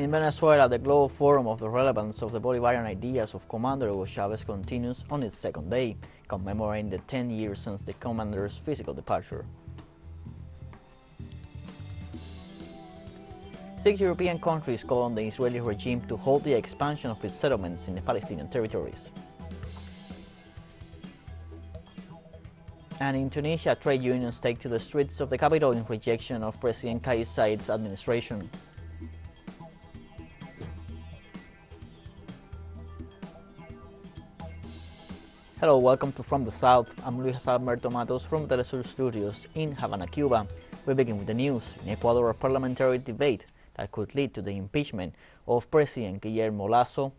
In Venezuela, the global forum of the relevance of the Bolivarian ideas of Commander Hugo Chávez continues on its second day, commemorating the 10 years since the commander's physical departure. 6 European countries call on the Israeli regime to halt the expansion of its settlements in the Palestinian territories. And in Tunisia, trade unions take to the streets of the capital in rejection of President Kais Saied's administration. Hello, welcome to From the South. I'm Luis Alberto Matos from TeleSUR Studios in Havana, Cuba. We begin with the news. In Ecuador, a parliamentary debate that could lead to the impeachment of President Guillermo Lasso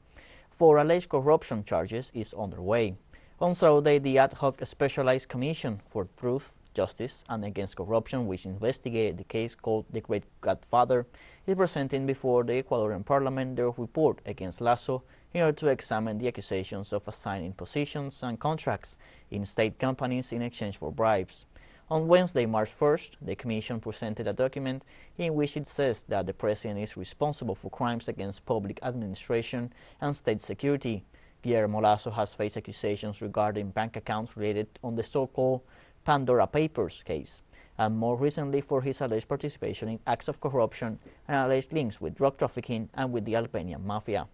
for alleged corruption charges is underway. On Saturday, the ad hoc Specialized Commission for Truth, Justice and Against Corruption, which investigated the case called the Great Godfather, is presenting before the Ecuadorian Parliament their report against Lasso in order to examine the accusations of assigning positions and contracts in state companies in exchange for bribes. On Wednesday, March 1st, the Commission presented a document in which it says that the President is responsible for crimes against public administration and state security. Guillermo Lasso has faced accusations regarding bank accounts related on the so-called Pandora Papers case, and more recently for his alleged participation in acts of corruption and alleged links with drug trafficking and with the Albanian mafia.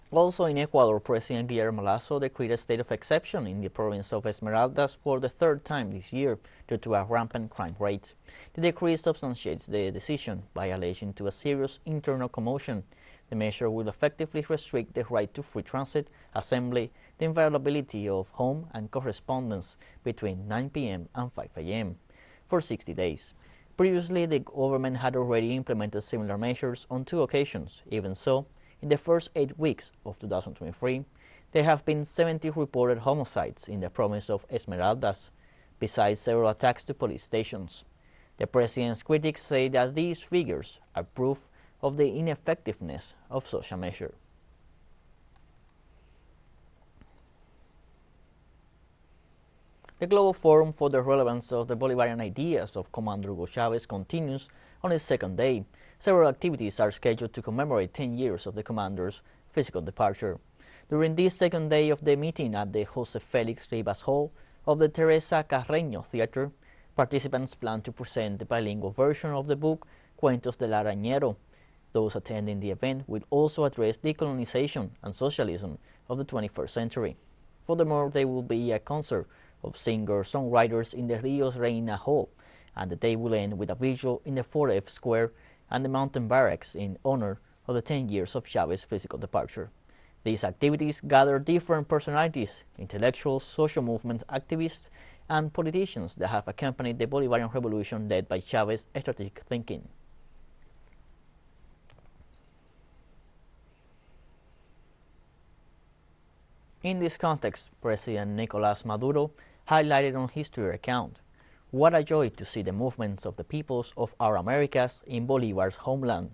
Also in Ecuador, President Guillermo Lasso decreed a state of exception in the province of Esmeraldas for the third time this year due to a rampant crime rate. The decree substantiates the decision by alleging to a serious internal commotion. The measure will effectively restrict the right to free transit, assembly, the inviolability of home and correspondence between 9 p.m. and 5 a.m. for 60 days. Previously, the government had already implemented similar measures on 2 occasions. Even so, in the first 8 weeks of 2023, there have been 70 reported homicides in the province of Esmeraldas, besides several attacks to police stations. The president's critics say that these figures are proof of the ineffectiveness of such a measure. The Global Forum for the Relevance of the Bolivarian Ideas of Commander Hugo Chávez continues on its second day. Several activities are scheduled to commemorate 10 years of the commander's physical departure. During this second day of the meeting at the Jose Felix Rivas Hall of the Teresa Carreño Theater, participants plan to present the bilingual version of the book Cuentos del Arañero. Those attending the event will also address decolonization and socialism of the 21st century. Furthermore, there will be a concert of singer-songwriters in the Rios Reina Hall, and the day will end with a vigil in the 4F Square and the Mountain Barracks in honor of the 10 years of Chavez's physical departure. These activities gather different personalities, intellectuals, social movement activists, and politicians that have accompanied the Bolivarian revolution led by Chavez's strategic thinking. In this context, President Nicolás Maduro highlighted on his Twitter account, "What a joy to see the movements of the peoples of our Americas in Bolivar's homeland.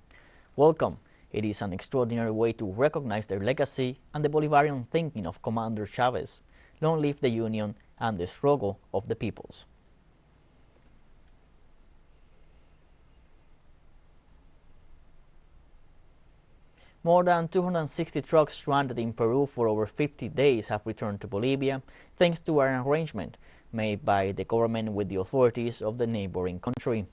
Welcome. It is an extraordinary way to recognize their legacy and the Bolivarian thinking of Commander Chavez. Long live the union and the struggle of the peoples." More than 260 trucks stranded in Peru for over 50 days have returned to Bolivia thanks to an arrangement made by the government with the authorities of the neighboring country.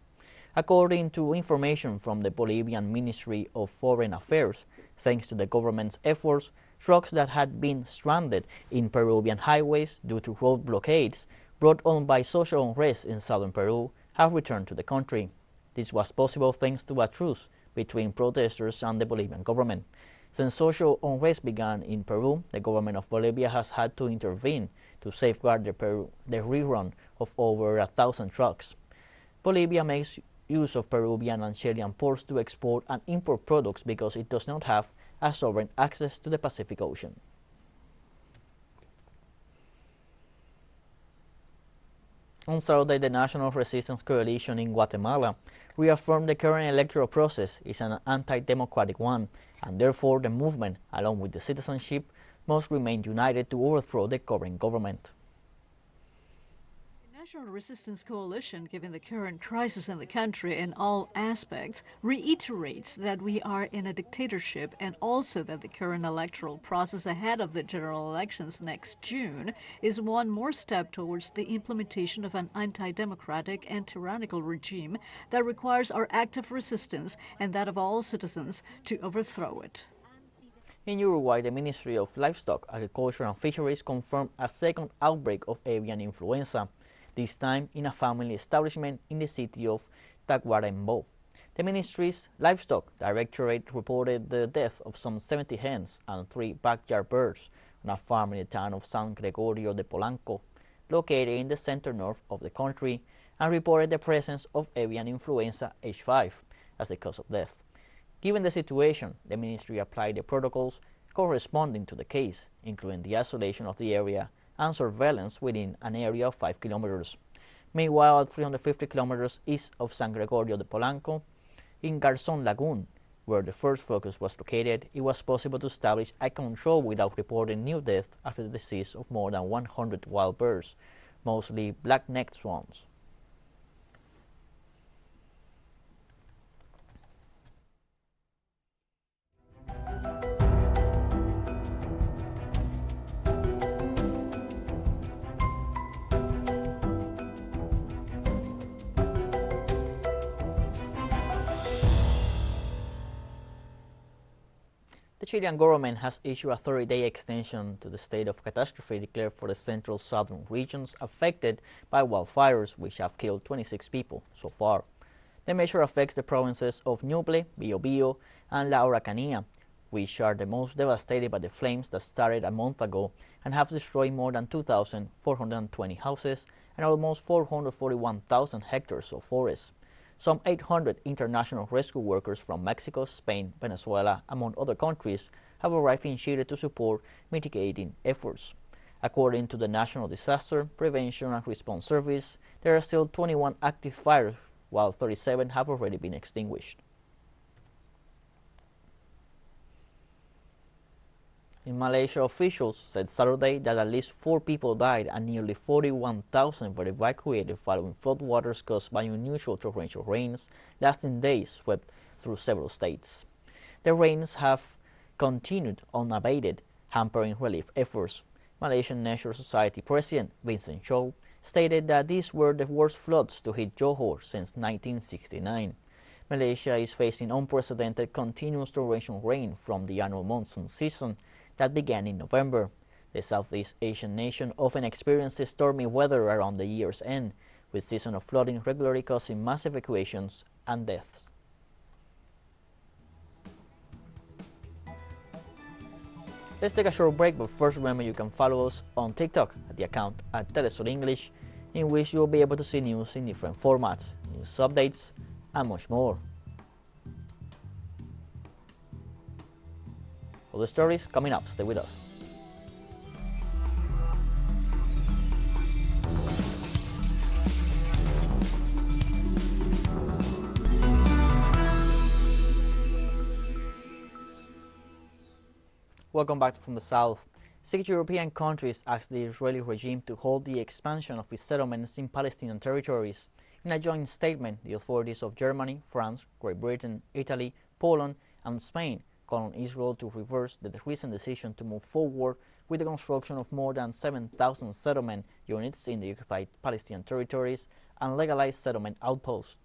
According to information from the Bolivian Ministry of Foreign Affairs, thanks to the government's efforts, trucks that had been stranded in Peruvian highways due to road blockades brought on by social unrest in southern Peru have returned to the country. This was possible thanks to a truce between protesters and the Bolivian government. Since social unrest began in Peru, the government of Bolivia has had to intervene to safeguard the rerun of over 1,000 trucks. Bolivia makes use of Peruvian and Chilean ports to export and import products because it does not have a sovereign access to the Pacific Ocean. On Saturday, the National Resistance Coalition in Guatemala reaffirmed the current electoral process is an anti-democratic one, and therefore the movement, along with the citizenship, must remain united to overthrow the current government. National Resistance Coalition, given the current crisis in the country in all aspects, reiterates that we are in a dictatorship and also that the current electoral process ahead of the general elections next June is one more step towards the implementation of an anti-democratic and tyrannical regime that requires our active resistance and that of all citizens to overthrow it. In Uruguay, the Ministry of Livestock, Agriculture and Fisheries confirmed a second outbreak of avian influenza, this time in a family establishment in the city of Tacuarembó. The ministry's livestock directorate reported the death of some 70 hens and 3 backyard birds on a farm in the town of San Gregorio de Polanco, located in the center-north of the country, and reported the presence of avian influenza H5 as the cause of death. Given the situation, the ministry applied the protocols corresponding to the case, including the isolation of the area and surveillance within an area of 5 kilometers. Meanwhile, at 350 kilometers east of San Gregorio de Polanco, in Garzón Lagoon, where the first focus was located, it was possible to establish a control without reporting new deaths after the decease of more than 100 wild birds, mostly black-necked swans. The Chilean government has issued a 30-day extension to the state of catastrophe declared for the central southern regions affected by wildfires, which have killed 26 people so far. The measure affects the provinces of Ñuble, Biobío, and La Araucanía, which are the most devastated by the flames that started a month ago and have destroyed more than 2,420 houses and almost 441,000 hectares of forest. Some 800 international rescue workers from Mexico, Spain, Venezuela, among other countries, have arrived in Chile to support mitigating efforts. According to the National Disaster Prevention and Response Service, there are still 21 active fires, while 37 have already been extinguished. In Malaysia, officials said Saturday that at least 4 people died and nearly 41,000 were evacuated following floodwaters caused by unusual torrential rains lasting days swept through several states. The rains have continued unabated, hampering relief efforts. Malaysian National Society President Vincent Chow stated that these were the worst floods to hit Johor since 1969. Malaysia is facing unprecedented continuous torrential rain from the annual monsoon season that began in November. The Southeast Asian nation often experiences stormy weather around the year's end, with seasonal flooding regularly causing mass evacuations and deaths. Let's take a short break, but first remember you can follow us on TikTok at the account at TeleSUR English, in which you will be able to see news in different formats, news updates, and much more. All the stories coming up. Stay with us. Welcome back from the South. 6 European countries asked the Israeli regime to halt the expansion of its settlements in Palestinian territories. In a joint statement, the authorities of Germany, France, Great Britain, Italy, Poland, and Spain called on Israel to reverse the recent decision to move forward with the construction of more than 7,000 settlement units in the occupied Palestinian territories and legalized settlement outposts.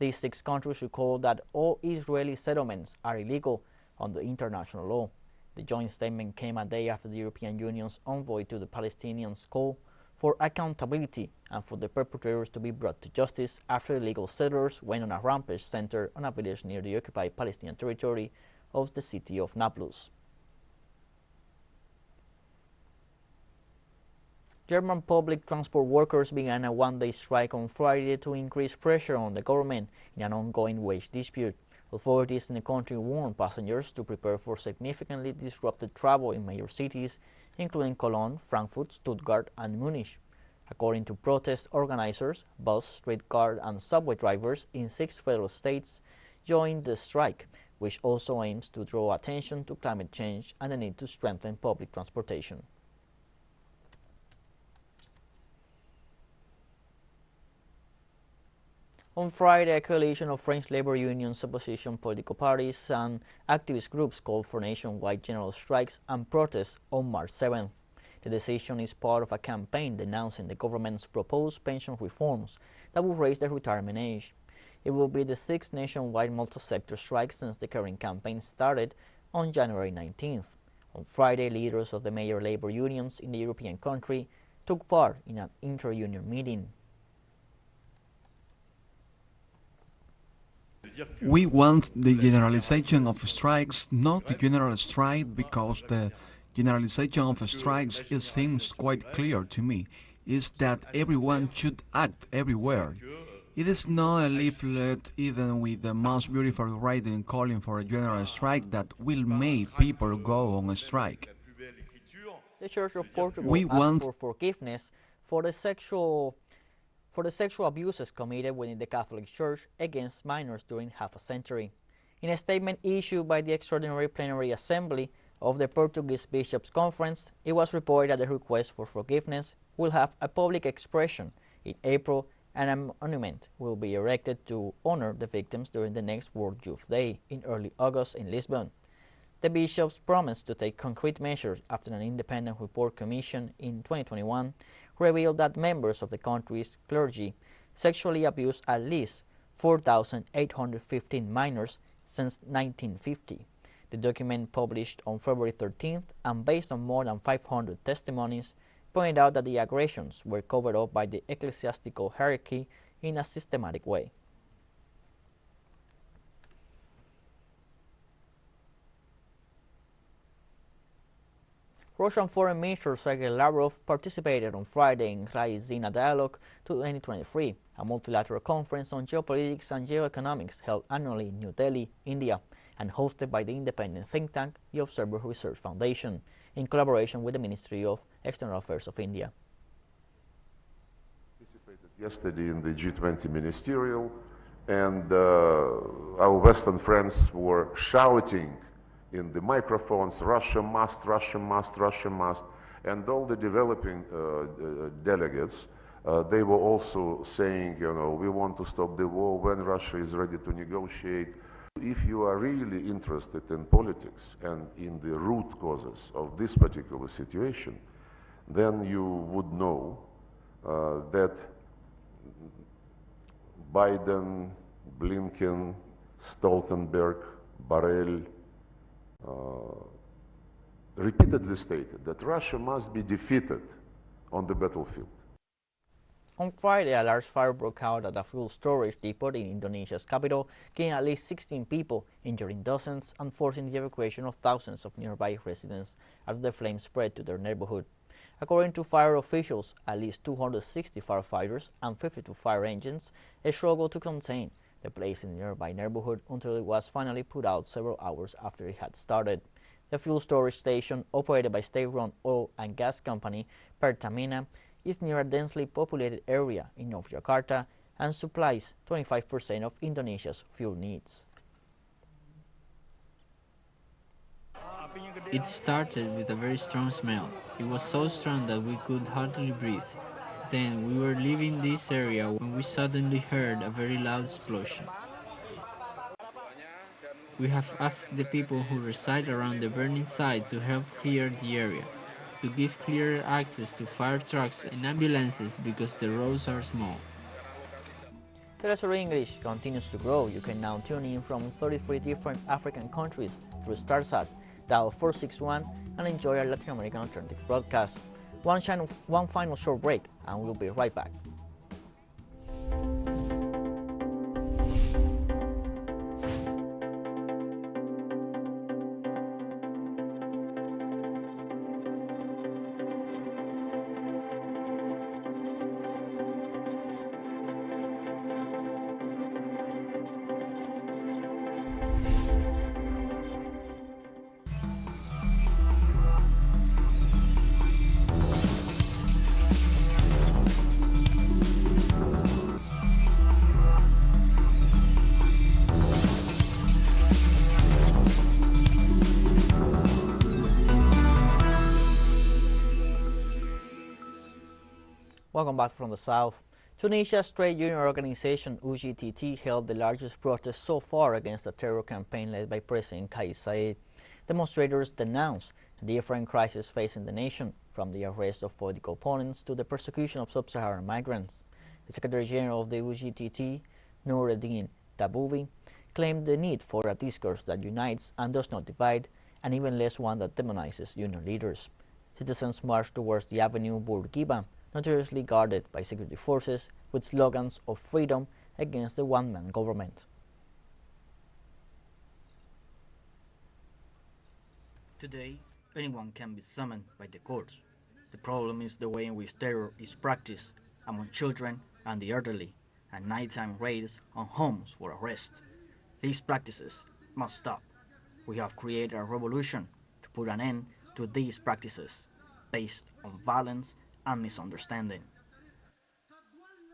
These 6 countries recall that all Israeli settlements are illegal under international law. The joint statement came a day after the European Union's envoy to the Palestinians called for accountability and for the perpetrators to be brought to justice after illegal settlers went on a rampage centered on a village near the occupied Palestinian territory of the city of Nablus. German public transport workers began a one-day strike on Friday to increase pressure on the government in an ongoing wage dispute. Authorities in the country warned passengers to prepare for significantly disrupted travel in major cities, including Cologne, Frankfurt, Stuttgart, and Munich. According to protest organizers, bus, streetcar, and subway drivers in 6 federal states joined the strike, which also aims to draw attention to climate change and the need to strengthen public transportation. On Friday, a coalition of French labor unions, opposition political parties, and activist groups called for nationwide general strikes and protests on March 7th. The decision is part of a campaign denouncing the government's proposed pension reforms that will raise the retirement age. It will be the sixth nationwide multi-sector strike since the current campaign started on January 19th. On Friday, leaders of the major labor unions in the European country took part in an inter-union meeting. We want the generalization of strikes, not the general strike, because the generalization of strikes, it seems quite clear to me, is that everyone should act everywhere. It is not a leaflet, even with the most beautiful writing calling for a general strike, that will make people go on a strike. The Church of Portugal asked for forgiveness for the sexual abuses committed within the Catholic Church against minors during half a century. In a statement issued by the Extraordinary Plenary Assembly of the Portuguese Bishops' Conference, it was reported that the request for forgiveness will have a public expression in April, and a monument will be erected to honor the victims during the next World Youth Day in early August in Lisbon. The bishops promised to take concrete measures after an independent report commissioned in 2021 revealed that members of the country's clergy sexually abused at least 4,815 minors since 1950. The document, published on February 13th and based on more than 500 testimonies, pointed out that the aggressions were covered up by the ecclesiastical hierarchy in a systematic way. Russian Foreign Minister Sergei Lavrov participated on Friday in High-Zina Dialogue 2023, a multilateral conference on geopolitics and geoeconomics held annually in New Delhi, India, and hosted by the independent think tank, the Observer Research Foundation, in collaboration with the Ministry of External Affairs of India. Participated yesterday in the G20 ministerial, and our Western friends were shouting in the microphones, Russia must, Russia must, Russia must, and all the developing delegates, they were also saying, you know, we want to stop the war when Russia is ready to negotiate. If you are really interested in politics and in the root causes of this particular situation, then you would know that Biden, Blinken, Stoltenberg, Borrell, repeatedly stated that Russia must be defeated on the battlefield. On Friday, a large fire broke out at a fuel storage depot in Indonesia's capital, killing at least 16 people, injuring dozens, and forcing the evacuation of thousands of nearby residents as the flames spread to their neighborhood. According to fire officials, at least 260 firefighters and 52 fire engines struggled to contain the blaze in the nearby neighborhood until it was finally put out several hours after it had started. The fuel storage station, operated by state-run oil and gas company Pertamina, is near a densely populated area in North Jakarta and supplies 25% of Indonesia's fuel needs. It started with a very strong smell. It was so strong that we could hardly breathe. Then we were leaving this area when we suddenly heard a very loud explosion. We have asked the people who reside around the burning site to help clear the area, to give clearer access to fire trucks and ambulances because the roads are small. TeleSUR English continues to grow. You can now tune in from 33 different African countries through StarSat, dial 461, and enjoy our Latin American alternative broadcast. One final short break, and we'll be right back. Welcome back from the South. Tunisia's trade union organization UGTT held the largest protest so far against the terror campaign led by President Kais Saied. Demonstrators denounced the different crises facing the nation, from the arrest of political opponents to the persecution of sub-Saharan migrants. The Secretary General of the UGTT, Noureddin Taboubi, claimed the need for a discourse that unites and does not divide, and even less one that demonizes union leaders. Citizens marched towards the Avenue Bourguiba, notoriously guarded by security forces, with slogans of freedom against the one-man government. Today, anyone can be summoned by the courts. The problem is the way in which terror is practiced among children and the elderly, and nighttime raids on homes for arrest. These practices must stop. We have created a revolution to put an end to these practices based on violence and misunderstanding.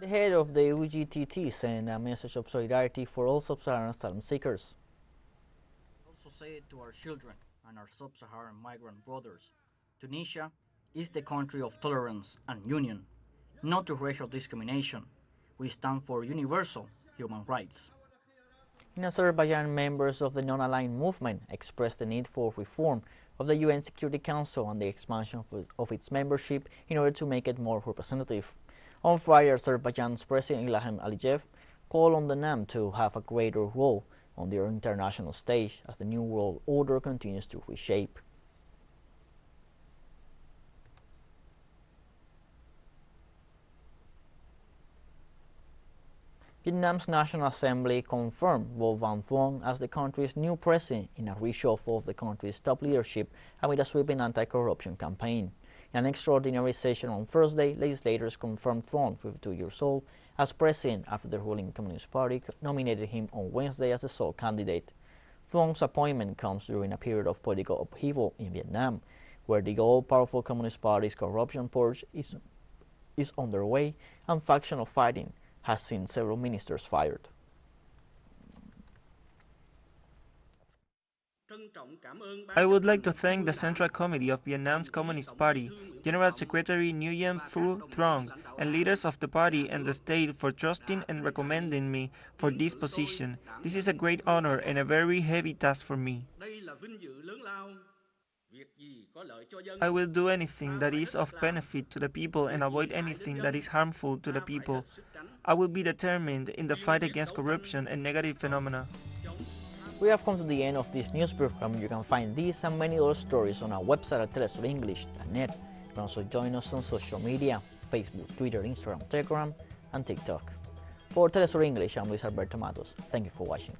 The head of the UGTT sent a message of solidarity for all sub-Saharan asylum seekers. We also say to our children and our sub-Saharan migrant brothers, Tunisia is the country of tolerance and union, not to racial discrimination. We stand for universal human rights. In Azerbaijan, members of the non-aligned movement expressed the need for reform of the UN Security Council and the expansion of its membership in order to make it more representative. On Friday, Azerbaijan's President Ilham Aliyev called on the NAM to have a greater role on the international stage as the new world order continues to reshape. Vietnam's National Assembly confirmed Vo Van Thuong as the country's new president in a reshuffle of the country's top leadership amid a sweeping anti-corruption campaign. In an extraordinary session on Thursday, legislators confirmed Thuong, 52 years old, as president after the ruling Communist Party nominated him on Wednesday as the sole candidate. Thuong's appointment comes during a period of political upheaval in Vietnam, where the all-powerful Communist Party's corruption purge is underway and factional fighting has seen several ministers fired. I would like to thank the Central Committee of Vietnam's Communist Party, General Secretary Nguyen Phu Trong, and leaders of the party and the state for trusting and recommending me for this position. This is a great honor and a very heavy task for me. I will do anything that is of benefit to the people and avoid anything that is harmful to the people. I will be determined in the fight against corruption and negative phenomena. We have come to the end of this news program. You can find these and many other stories on our website at telesurenglish.net. You can also join us on social media, Facebook, Twitter, Instagram, Telegram, and TikTok. For TeleSUR English, I'm Luis Alberto Matos. Thank you for watching.